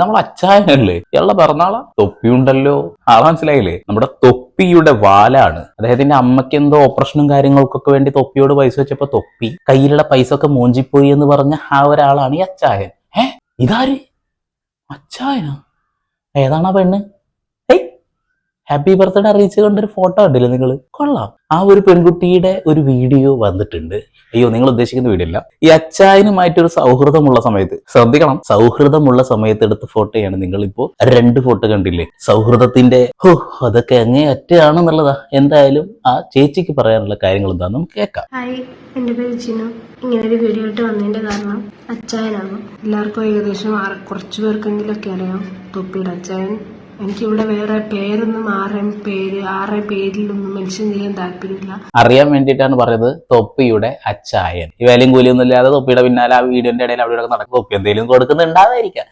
നമ്മൾ അച്ചായനല്ലേ, ഇയാളുടെ പിറന്നാളാ. തൊപ്പിയുണ്ടല്ലോ, ആളെ മനസ്സിലായില്ലേ? നമ്മുടെ തൊപ്പിയുടെ വാലാണ്. അദ്ദേഹത്തിന്റെ അമ്മയ്ക്ക് എന്തോ ഓപ്പറേഷനും കാര്യങ്ങൾക്കൊക്കെ വേണ്ടി തൊപ്പിയോട് പൈസ വെച്ചപ്പോ തൊപ്പി കയ്യിലുള്ള പൈസ ഒക്കെ മോഞ്ചിപ്പോയി എന്ന് പറഞ്ഞ ആ ഒരാളാണ് ഈ അച്ചായൻ. ഇതാര്? അച്ചായനാ? ഏതാണാ പെണ്ണ്? ഹാപ്പി ബർത്ത്ഡേ അറിയിച്ചു കൊണ്ടൊരു ഫോട്ടോ കണ്ടില്ലേ നിങ്ങൾ? കൊള്ളാം. ആ ഒരു പെൺകുട്ടിയുടെ ഒരു വീഡിയോ വന്നിട്ടുണ്ട്. അയ്യോ, നിങ്ങൾ ഉദ്ദേശിക്കുന്ന വീഡിയോ അല്ല. ഈ അച്ചായനുമായിട്ടൊരു സൗഹൃദമുള്ള സമയത്ത്, ശ്രദ്ധിക്കണം, സൗഹൃദമുള്ള സമയത്ത് എടുത്ത ഫോട്ടോയാണ്. നിങ്ങളിപ്പോ 2 ഫോട്ടോ കണ്ടില്ലേ? സൗഹൃദത്തിന്റെ അതൊക്കെ അങ്ങേ അറ്റയാണെന്നുള്ളതാ. എന്തായാലും ആ ചേച്ചിക്ക് പറയാനുള്ള കാര്യങ്ങൾ എന്താ നമുക്ക് കേൾക്കാം. ഹായ്, എൻ്റെ പേര് ജിനു. ഇങ്ങനെ ഒരു വീഡിയോ ആയിട്ട് വന്നതിന്റെ കാരണം അച്ചായനാണ്. എല്ലാവർക്കും ഏകദേശം കുറച്ചു പേർക്കെങ്കിലൊക്കെ അറിയാം തൊപ്പിയുടെ അച്ചായൻ. എനിക്കിവിടെ വേറെ പേരൊന്നും ആരുടെയും പേരിലൊന്നും മെൻഷൻ ചെയ്യാൻ താല്പര്യമില്ല. അറിയാൻ വേണ്ടിയിട്ടാണ് പറയുന്നത് തൊപ്പിയുടെ അച്ചായൻ. ഈ വേലയും കൂലിയൊന്നും ഇല്ലാതെ തൊപ്പിയുടെ പിന്നാലെ ആ വീഡിയോന്റെ ഇടയിൽ അവിടെ നടക്കും. തൊപ്പി എന്തെങ്കിലും കൊടുക്കുന്നുണ്ടാവായിരിക്കാം.